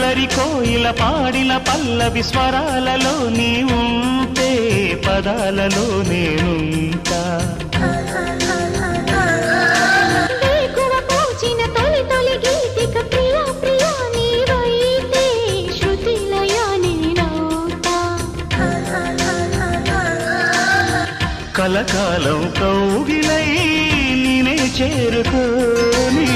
అల్లరి కోయిల పాడిన పల్లవి స్వరాలలో నీ ఉంటే పదాలలో నేనుంటా కలకాలం కౌగిలై నినే చేరుకోని